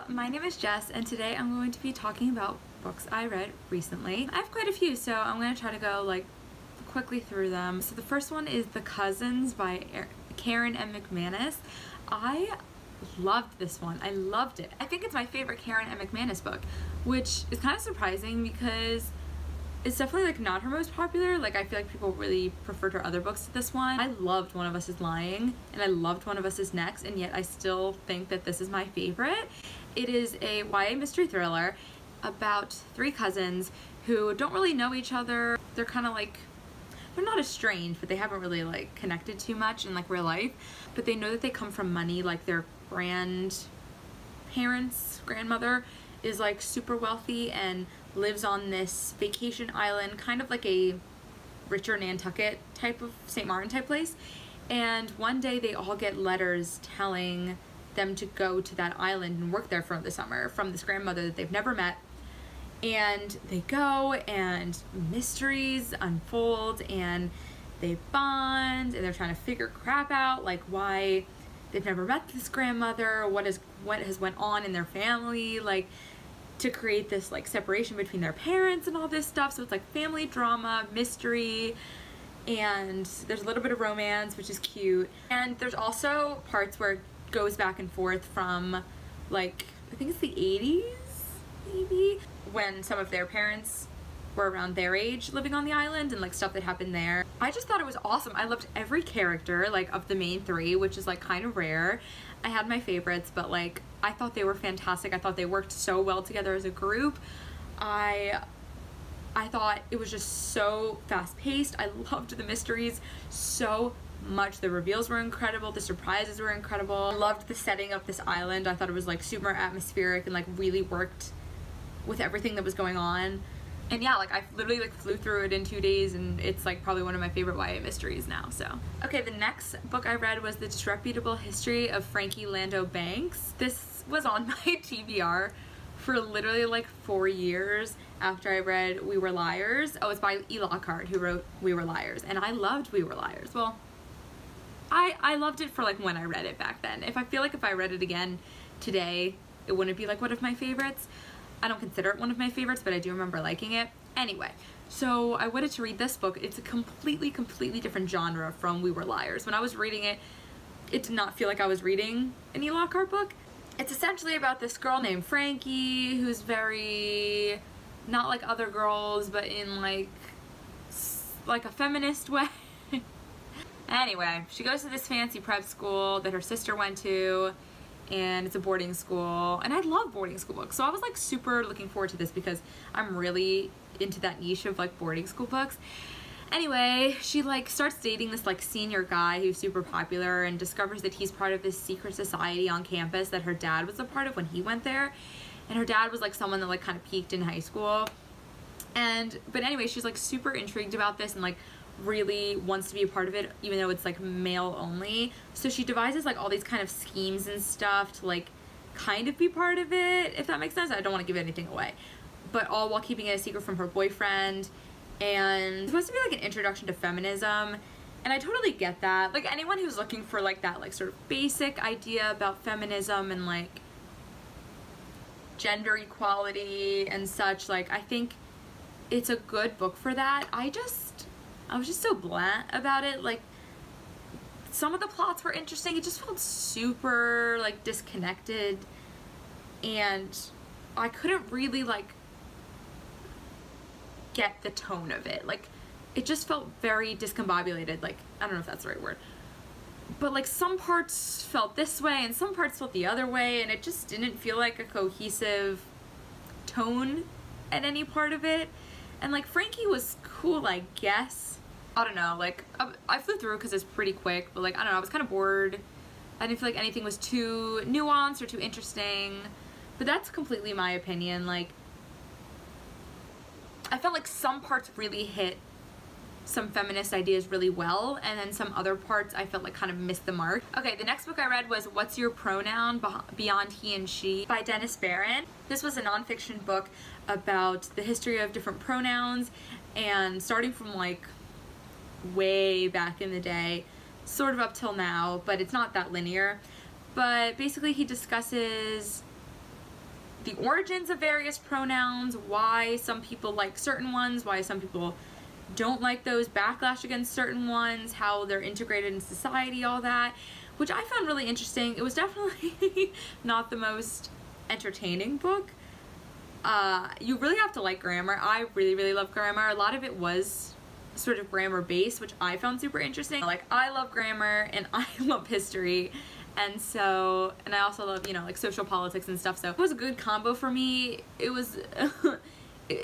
my name is Jess, and today I'm going to be talking about books I read recently. I have quite a few, so I'm going to try to go quickly through them. So the first one is The Cousins by Karen M. McManus. I loved this one. I loved it. I think it's my favorite Karen M. McManus book, which is kind of surprising because it's definitely not her most popular. I feel like people really preferred her other books to this one. I loved One of Us is Lying and I loved One of Us is Next, and yet I still think that this is my favorite. It is a YA mystery thriller about three cousins who don't really know each other. They're kind of they're not estranged, but they haven't really connected too much in real life, but they know that they come from money. Their grandmother is super wealthy and lives on this vacation island, kind of like a richer Nantucket type of St. Martin type place. And one day they all get letters telling them to go to that island and work there for the summer from this grandmother that they've never met. And they go and mysteries unfold and they bond and they're trying to figure crap out, why they've never met this grandmother, what has went on in their family, to create this separation between their parents and all this stuff. So it's family drama, mystery, and there's a little bit of romance, which is cute. And there's also parts where it goes back and forth from I think it's the 80s maybe, when some of their parents were around their age living on the island and stuff that happened there. I just thought it was awesome. I loved every character of the main three, which is kind of rare. I had my favorites, but I thought they were fantastic. I thought they worked so well together as a group. I thought it was just so fast-paced. I loved the mysteries so much. The reveals were incredible. The surprises were incredible. I loved the setting of this island. I thought it was super atmospheric and really worked with everything that was going on. And yeah, I literally flew through it in 2 days, and it's probably one of my favorite YA mysteries now, so. Okay, the next book I read was The Disreputable History of Frankie Lando Banks. This was on my TBR for literally 4 years after I read We Were Liars. Oh, it's by E. Lockhart, who wrote We Were Liars, and I loved We Were Liars. Well, I loved it for when I read it back then. If I feel if I read it again today, it wouldn't be one of my favorites. I don't consider it one of my favorites, but I do remember liking it. Anyway, so I wanted to read this book. It's a completely different genre from We Were Liars. When I was reading it, it did not feel like I was reading an E. Lockhart book. It's essentially about this girl named Frankie who's very not like other girls, but in a feminist way. Anyway, she goes to this fancy prep school that her sister went to, and it's a boarding school, and I love boarding school books, so I was super looking forward to this because I'm really into that niche of boarding school books. Anyway, she starts dating this senior guy who's super popular and discovers that he's part of this secret society on campus that her dad was a part of when he went there, and her dad was someone that kind of peaked in high school. But anyway, she's super intrigued about this and really wants to be a part of it, even though it's male only. So she devises all these kind of schemes and stuff to kind of be part of it, if that makes sense. I don't want to give anything away, but all while keeping it a secret from her boyfriend. And it's supposed to be an introduction to feminism, and I totally get that. Anyone who's looking for that sort of basic idea about feminism and gender equality and such, I think it's a good book for that. I was just so bland about it. Some of the plots were interesting. It just felt super disconnected, and I couldn't really get the tone of it. It just felt very discombobulated. I don't know if that's the right word, but some parts felt this way and some parts felt the other way, and it just didn't feel like a cohesive tone at any part of it. And Frankie was cool, I guess. I don't know, I flew through because it's pretty quick, but I don't know, I was kind of bored. I didn't feel like anything was too nuanced or too interesting, but that's completely my opinion. I felt some parts really hit some feminist ideas really well, and then some other parts I felt kind of missed the mark. Okay, the next book I read was What's Your Pronoun? Beyond He and She by Dennis Barron. This was a nonfiction book about the history of different pronouns, and starting from way back in the day, sort of up till now, but it's not that linear. But basically he discusses the origins of various pronouns, why some people like certain ones, why some people don't like those, backlash against certain ones, how they're integrated in society, all that, which I found really interesting. It was definitely not the most entertaining book. You really have to like grammar. I really love grammar. A lot of it was sort of grammar based, which I found super interesting. Like, I love grammar and I love history, and so, and I also love, you know, like social politics and stuff, so it was a good combo for me. It was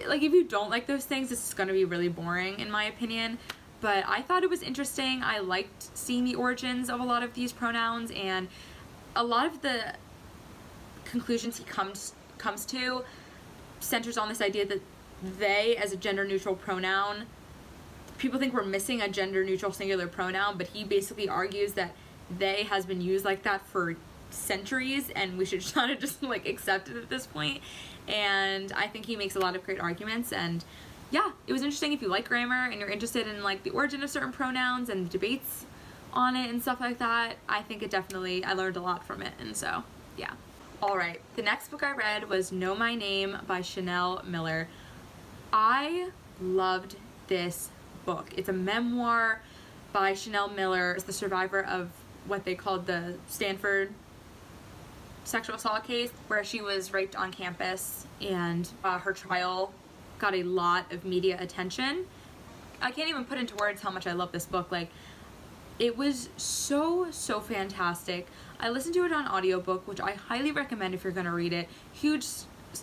like, if you don't like those things, this is going to be really boring in my opinion, but I thought it was interesting. I liked seeing the origins of a lot of these pronouns, and a lot of the conclusions he comes to centers on this idea that they, as a gender neutral pronoun, people think we're missing a gender neutral singular pronoun, but he basically argues that they has been used like that for centuries and we should kind of just like accept it at this point. And I think he makes a lot of great arguments, and yeah, it was interesting. If you like grammar and you're interested in like the origin of certain pronouns and the debates on it and stuff like that, I think it definitely, I learned a lot from it, and so yeah. Alright, the next book I read was Know My Name by Chanel Miller. I loved this book. It's a memoir by Chanel Miller. It's the survivor of what they called the Stanford sexual assault case, where she was raped on campus, and her trial got a lot of media attention. I can't even put into words how much I love this book. Like, it was so fantastic. I listened to it on audiobook, which I highly recommend if you're gonna read it. Huge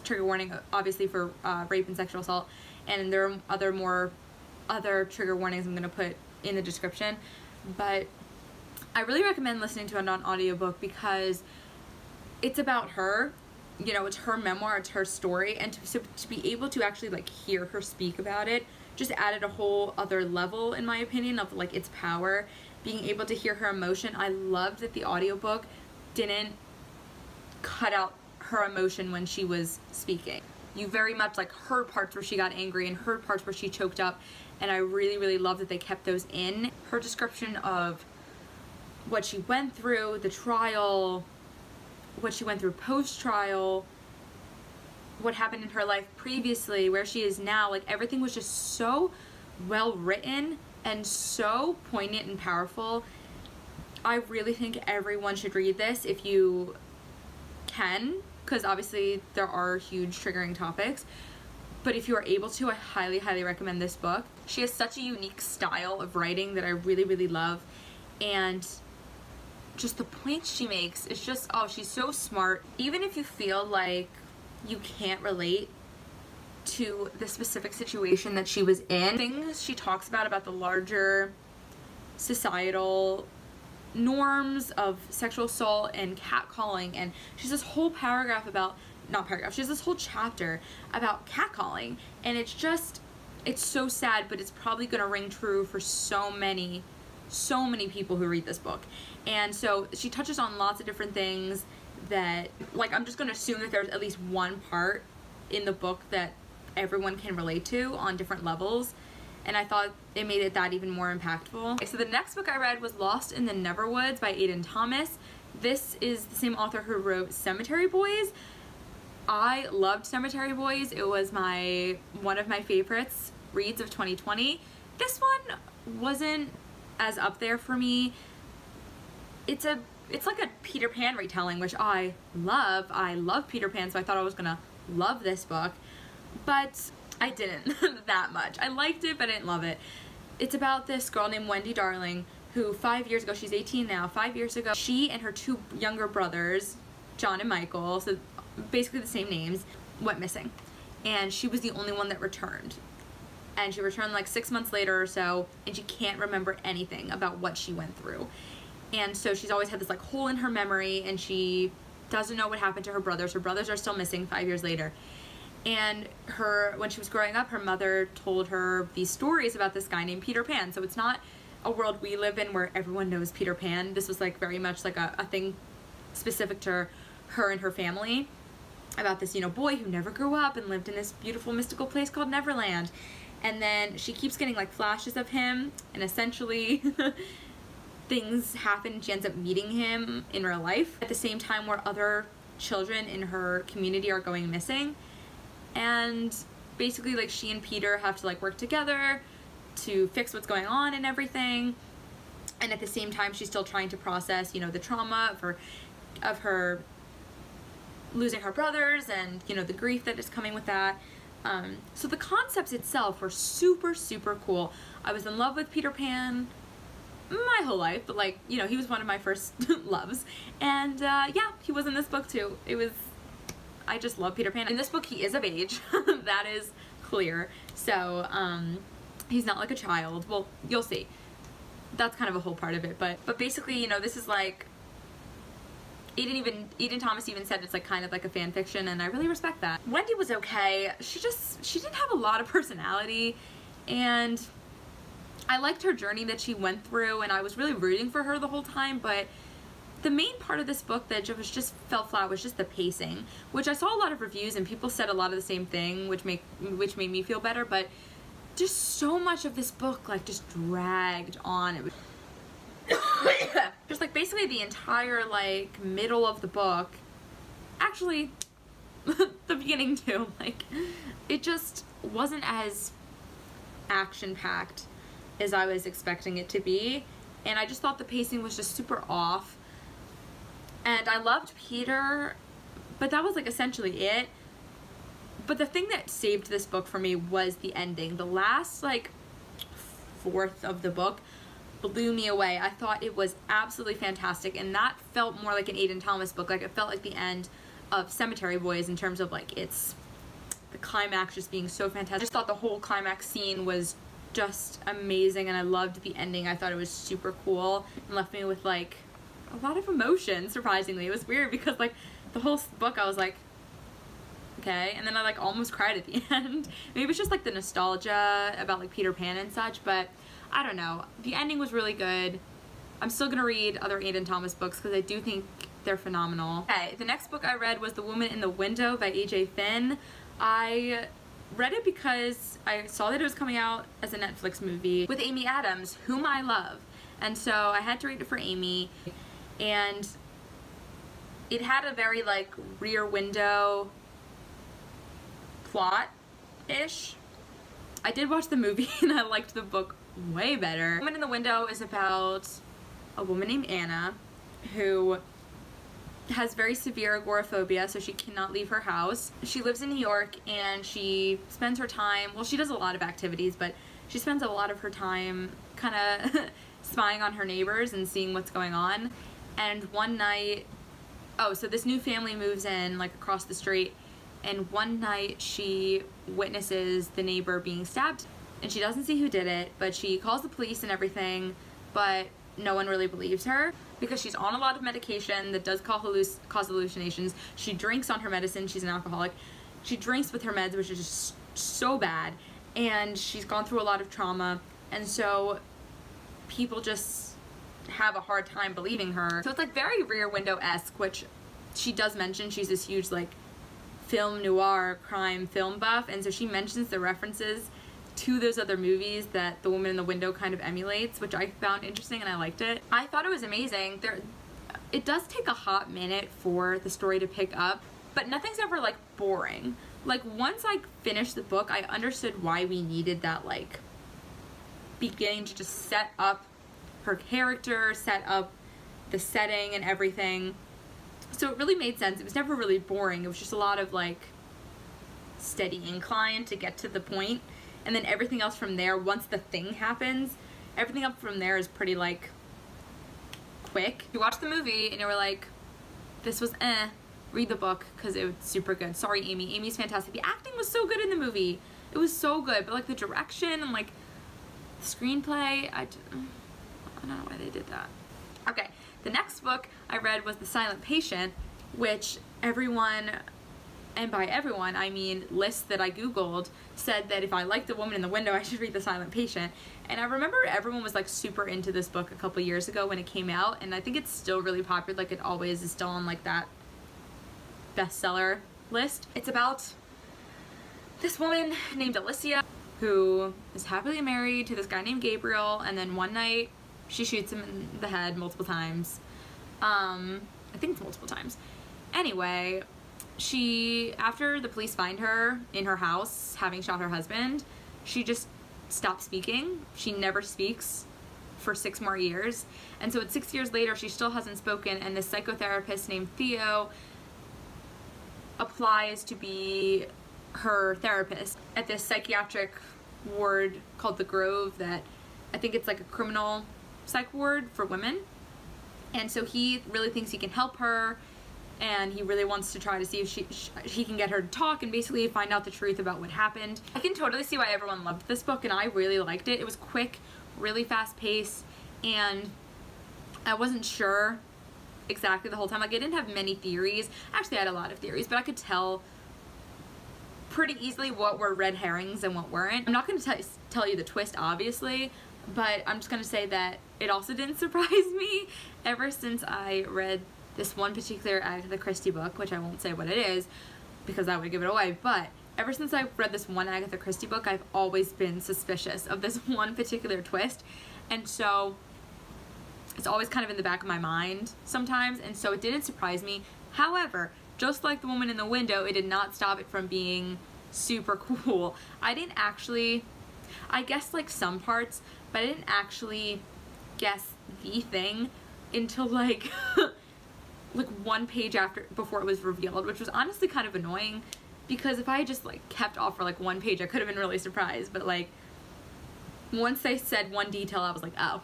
trigger warning, obviously, for rape and sexual assault, and there are other trigger warnings I'm gonna put in the description, but I really recommend listening to it on audiobook because it's about her, you know, it's her memoir, it's her story, and to be able to actually like hear her speak about it just added a whole other level, in my opinion, of like its power. Being able to hear her emotion, I loved that the audiobook didn't cut out her emotion when she was speaking. You very much like heard parts where she got angry and heard parts where she choked up, and I really love that they kept those in. Her description of what she went through, the trial, what she went through post-trial, what happened in her life previously, where she is now, like everything was just so well written and so poignant and powerful. I really think everyone should read this if you can, because obviously there are huge triggering topics, but if you are able to, I highly recommend this book. She has such a unique style of writing that I really love, and just the points she makes, it's just, oh, she's so smart. Even if you feel like you can't relate to the specific situation that she was in, things she talks about the larger societal norms of sexual assault and catcalling, and she's this whole paragraph about, not paragraph, she has this whole chapter about catcalling, and it's just, it's so sad, but it's probably gonna ring true for so many people who read this book. And so she touches on lots of different things that, like, I'm just gonna assume that there's at least one part in the book that everyone can relate to on different levels, and I thought it made it that even more impactful. Okay, so the next book I read was Lost in the Neverwoods by Aidan Thomas. This is the same author who wrote Cemetery Boys. I loved Cemetery Boys. It was one of my favorites reads of 2020. This one wasn't as up there for me. It's like a Peter Pan retelling, which I love. I love Peter Pan, so I thought I was gonna love this book, but I didn't that much. I liked it, but I didn't love it. It's about this girl named Wendy Darling who 5 years ago, she's 18 now, 5 years ago, she and her two younger brothers, John and Michael, so basically the same names, went missing. And she was the only one that returned. And she returned like 6 months later or so, and she can't remember anything about what she went through. And so she's always had this like hole in her memory, and she doesn't know what happened to her brothers. Her brothers are still missing 5 years later. And when she was growing up, her mother told her these stories about this guy named Peter Pan. So it's not a world we live in where everyone knows Peter Pan. This was like very much like a thing specific to her and her family, about this, you know, boy who never grew up and lived in this beautiful mystical place called Neverland. And then she keeps getting like flashes of him, and essentially things happen. She ends up meeting him in real life at the same time where other children in her community are going missing, and basically like she and Peter have to like work together to fix what's going on and everything, and at the same time she's still trying to process, you know, the trauma of her losing her brothers and, you know, the grief that is coming with that. So the concepts itself were super, super cool. I was in love with Peter Pan my whole life, but like, you know, he was one of my first loves, and yeah, he was in this book too. I just love Peter Pan. In this book he is of age, that is clear, so he's not like a child. Well, you'll see. That's kind of a whole part of it, but basically, you know, this is like, Eden Thomas even said it's like kind of like a fan fiction, and I really respect that. Wendy was okay. She didn't have a lot of personality, and I liked her journey that she went through, and I was really rooting for her the whole time, but the main part of this book that just fell flat was just the pacing, which I saw a lot of reviews and people said a lot of the same thing, which made me feel better, but just so much of this book like just dragged on. It was just like basically the entire like middle of the book, actually the beginning too, like it just wasn't as action-packed as I was expecting it to be, and I just thought the pacing was just super off. And I loved Peter, but that was like essentially it. But the thing that saved this book for me was the ending. The last like fourth of the book blew me away. I thought it was absolutely fantastic, and that felt more like an Eden Thomas book. Like it felt like the end of Cemetery Boys in terms of like the climax just being so fantastic. I just thought the whole climax scene was just amazing, and I loved the ending. I thought it was super cool and left me with like a lot of emotion, surprisingly. It was weird because like the whole book I was like, okay, and then I like almost cried at the end. Maybe it's just like the nostalgia about like Peter Pan and such, but I don't know. The ending was really good. I'm still gonna read other Eden Thomas books because I do think they're phenomenal. Okay, the next book I read was The Woman in the Window by A.J. Finn. I read it because I saw that it was coming out as a Netflix movie with Amy Adams, whom I love, and so I had to read it for Amy, and it had a very like Rear Window plot-ish. I did watch the movie and I liked the book way better. Woman in the Window is about a woman named Anna who has very severe agoraphobia, so she cannot leave her house. She lives in New York, and she spends her time, well, she does a lot of activities, but she spends a lot of her time kind of spying on her neighbors and seeing what's going on. And one night, so this new family moves in like across the street, and one night she witnesses the neighbor being stabbed, and she doesn't see who did it, but she calls the police and everything, but no one really believes her because she's on a lot of medication that does cause hallucinations. She drinks on her medicine. She's an alcoholic. She drinks with her meds, which is just so bad, and she's gone through a lot of trauma, and so people just have a hard time believing her. So it's like very Rear Window-esque, which she does mention. She's this huge like film noir crime film buff, and so she mentions the references to those other movies that The Woman in the Window kind of emulates, which I found interesting and I liked it. I thought it was amazing. It does take a hot minute for the story to pick up, but nothing's ever like boring. Like once I finished the book, I understood why we needed that like beginning to just set up her character, set up the setting and everything. So it really made sense. It was never really boring. It was just a lot of like steady incline to get to the point. And then everything else from there, once the thing happens, everything up from there is pretty like quick. You watch the movie and you were like, this was read the book because it was super good. Sorry, Amy. Amy's fantastic. The acting was so good in the movie. It was so good, but like the direction and like the screenplay, I don't know why they did that. Okay, the next book I read was The Silent Patient, which everyone, and by everyone I mean lists that I googled, said that if I liked The Woman in the Window I should read The Silent Patient. And I remember everyone was like super into this book a couple years ago when it came out, and I think it's still really popular, like it always is, still on like that bestseller list. It's about this woman named Alicia who is happily married to this guy named Gabriel, and then one night she shoots him in the head multiple times. I think it's multiple times. Anyway, after the police find her in her house having shot her husband, she just stops speaking. She never speaks for 6 more years. And so 6 years later, she still hasn't spoken, and this psychotherapist named Theo applies to be her therapist at this psychiatric ward called the Grove that I think it's like a criminal psych ward for women. And so he really thinks he can help her, and he really wants to try to see if he can get her to talk and basically find out the truth about what happened. I can totally see why everyone loved this book, and I really liked it. It was quick, really fast paced, and I wasn't sure exactly the whole time. Like, I didn't have many theories. Actually, I had a lot of theories, but I could tell pretty easily what were red herrings and what weren't. I'm not going to tell you the twist, obviously, but I'm just going to say that it also didn't surprise me. Ever since I read this one particular Agatha Christie book, which I won't say what it is because that would give it away, but ever since I read this one Agatha Christie book, I've always been suspicious of this one particular twist, and so it's always kind of in the back of my mind sometimes, and so it didn't surprise me. However, just like the woman in the window, it did not stop it from being super cool. I didn't actually, I guessed like some parts, but I didn't actually guess the thing until like like 1 page before it was revealed, which was honestly kind of annoying, because if I had just like kept off for like 1 page, I could have been really surprised. But like once they said one detail, I was like, oh,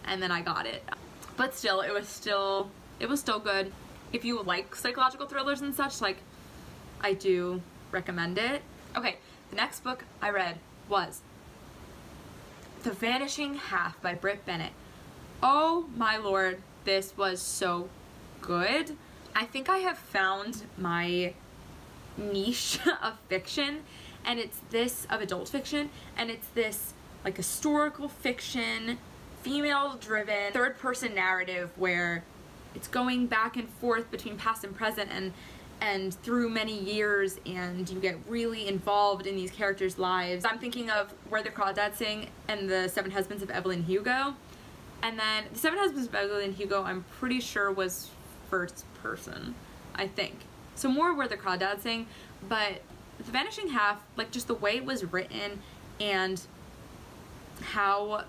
and then I got it. But still, it was still good. If you like psychological thrillers and such, like, I do recommend it. Okay, the next book I read was The Vanishing Half by Britt Bennett. Oh my lord, this was so good. I think I have found my niche of fiction, and it's this, of adult fiction, and it's this like historical fiction, female-driven, third-person narrative where it's going back and forth between past and present and through many years, and you get really involved in these characters' lives. I'm thinking of Where the Crawdads Sing and The Seven Husbands of Evelyn Hugo. And then The Seven Husbands of Evelyn Hugo, I'm pretty sure was first person, I think. So more Where the Crawdads Sing, but The Vanishing Half, like just the way it was written and how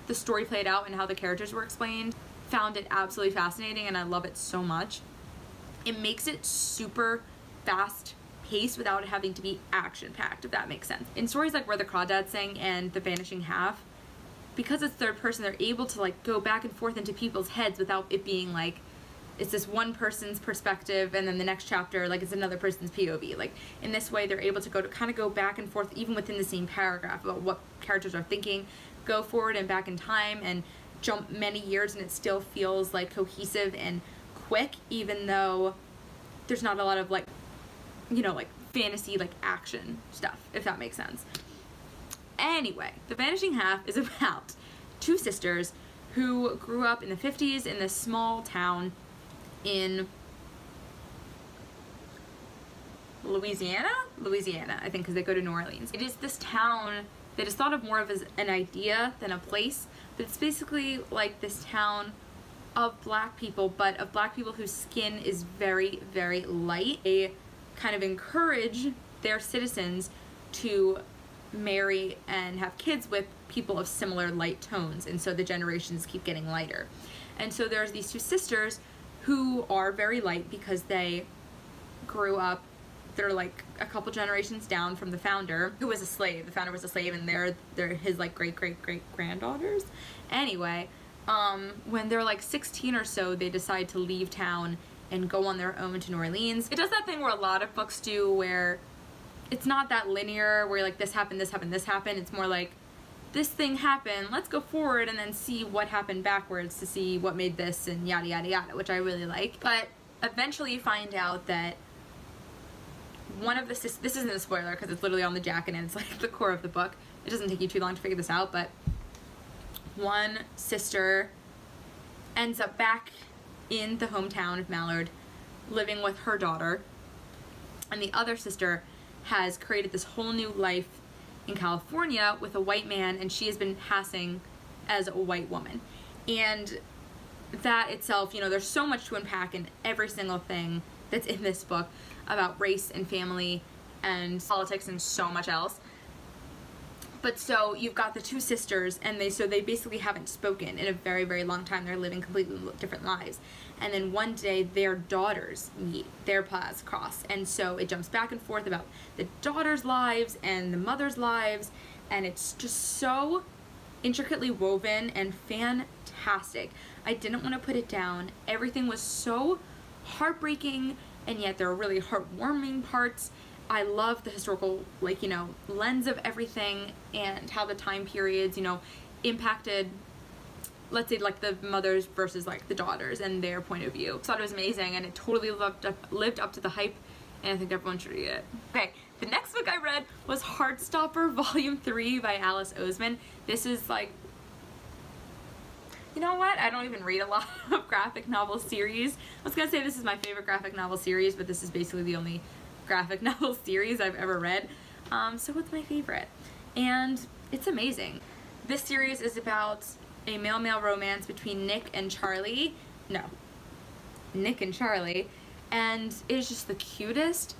the story played out and how the characters were explained, found it absolutely fascinating, and I love it so much. It makes it super fast paced without having to be action packed, if that makes sense. In stories like Where the Crawdads Sing and The Vanishing Half, because it's third person, they're able to like go back and forth into people's heads without it being like it's this one person's perspective and then the next chapter like it's another person's POV. Like in this way, they're able to kind of go back and forth even within the same paragraph about what characters are thinking, go forward and back in time and jump many years, and it still feels like cohesive and quick, even though there's not a lot of like, you know, like fantasy like action stuff, if that makes sense. Anyway, The Vanishing Half is about 2 sisters who grew up in the 50s in this small town in Louisiana, I think, because they go to New Orleans. It is this town that is thought of more of as an idea than a place, but it's basically like this town of black people, but of black people whose skin is very, very light. They kind of encourage their citizens to marry and have kids with people of similar light tones, and so the generations keep getting lighter. And so there's these 2 sisters who are very light because they grew up, they're like a couple generations down from the founder, who was a slave. The founder was a slave, and they're his like great granddaughters. Anyway, when they're like 16 or so, they decide to leave town and go on their own to New Orleans. It does that thing where a lot of books do, where it's not that linear, where like this happened, this happened, this happened. It's more like this thing happened, let's go forward and then see what happened backwards to see what made this, and yada yada yada, which I really like. But eventually you find out that one of the sisters, this isn't a spoiler because it's literally on the jacket and it's like the core of the book. It doesn't take you too long to figure this out, but one sister ends up back in the hometown of Mallard living with her daughter, and the other sister has created this whole new life in California with a white man, and she has been passing as a white woman. And that itself, you know, there's so much to unpack in every single thing that's in this book about race and family and politics and so much else. But so you've got the two sisters, and they basically haven't spoken in a very, very long time. They're living completely different lives. And then one day their daughters meet, their paths cross. And so it jumps back and forth about the daughters' lives and the mother's lives. And it's just so intricately woven and fantastic. I didn't want to put it down. Everything was so heartbreaking, and yet there are really heartwarming parts. I love the historical, like, you know, lens of everything and how the time periods, you know, impacted, let's say, like the mothers versus like the daughters and their point of view. I thought it was amazing, and it totally lived up to the hype, and I think everyone should read it. Okay, the next book I read was Heartstopper Volume 3 by Alice Oseman. This is like, you know what? I don't even read a lot of graphic novel series. I was gonna say this is my favorite graphic novel series, but this is basically the only graphic novel series I've ever read. So it's my favorite. And it's amazing. This series is about a male-male romance between Nick and Charlie. Nick and Charlie. And it is just the cutest,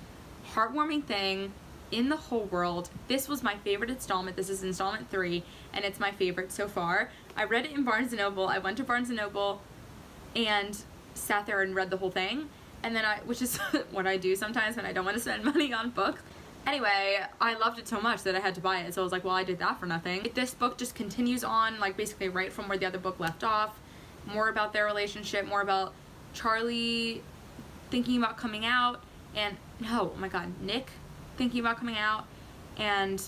heartwarming thing in the whole world. This was my favorite installment. This is installment 3, and it's my favorite so far. I read it in Barnes & Noble. I went to Barnes & Noble and sat there and read the whole thing. And then which is what I do sometimes when I don't want to spend money on books. Anyway, I loved it so much that I had to buy it, so I was like, well, I did that for nothing. This book just continues on, like, basically right from where the other book left off. More about their relationship, more about Charlie thinking about coming out, and, no, oh my god, Nick thinking about coming out, and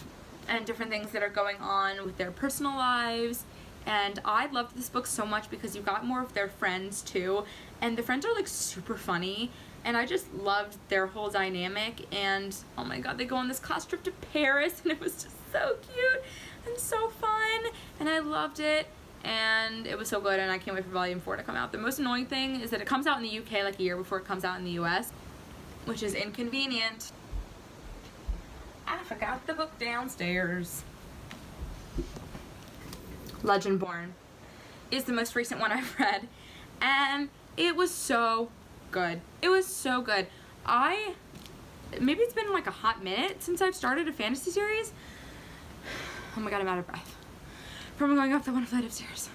different things that are going on with their personal lives. And I loved this book so much because you got more of their friends too, and the friends are like super funny, and I just loved their whole dynamic. And oh my god, they go on this class trip to Paris, and it was just so cute and so fun, and I loved it, and it was so good, and I can't wait for Volume 4 to come out. The most annoying thing is that it comes out in the UK like a year before it comes out in the US, which is inconvenient. I forgot the book downstairs. Legendborn is the most recent one I've read, and it was so good. It was so good. Maybe it's been like a hot minute since I've started a fantasy series. Oh my god, I'm out of breath from going up the one flight of stairs.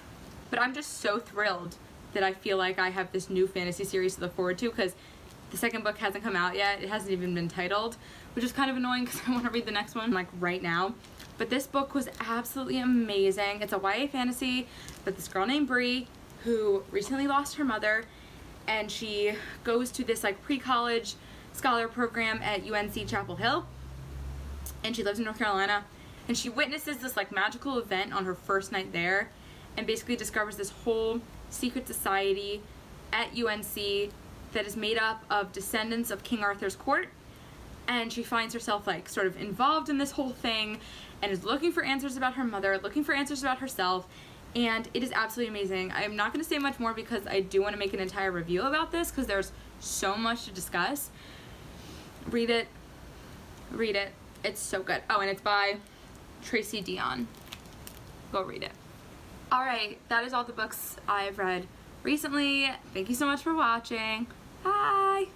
But I'm just so thrilled that I feel like I have this new fantasy series to look forward to, because the second book hasn't come out yet. It hasn't even been titled, which is kind of annoying because I want to read the next one like right now. But this book was absolutely amazing. It's a YA fantasy with this girl named Bree who recently lost her mother, and she goes to this like pre-college scholar program at UNC Chapel Hill, and she lives in North Carolina, and she witnesses this like magical event on her first night there, and basically discovers this whole secret society at UNC that is made up of descendants of King Arthur's court. And she finds herself like sort of involved in this whole thing, and is looking for answers about her mother, looking for answers about herself, and it is absolutely amazing. I'm not going to say much more because I do want to make an entire review about this, because there's so much to discuss. Read it. Read it. It's so good. Oh, and it's by Tracy Dion. Go read it. Alright, that is all the books I've read recently. Thank you so much for watching. Bye!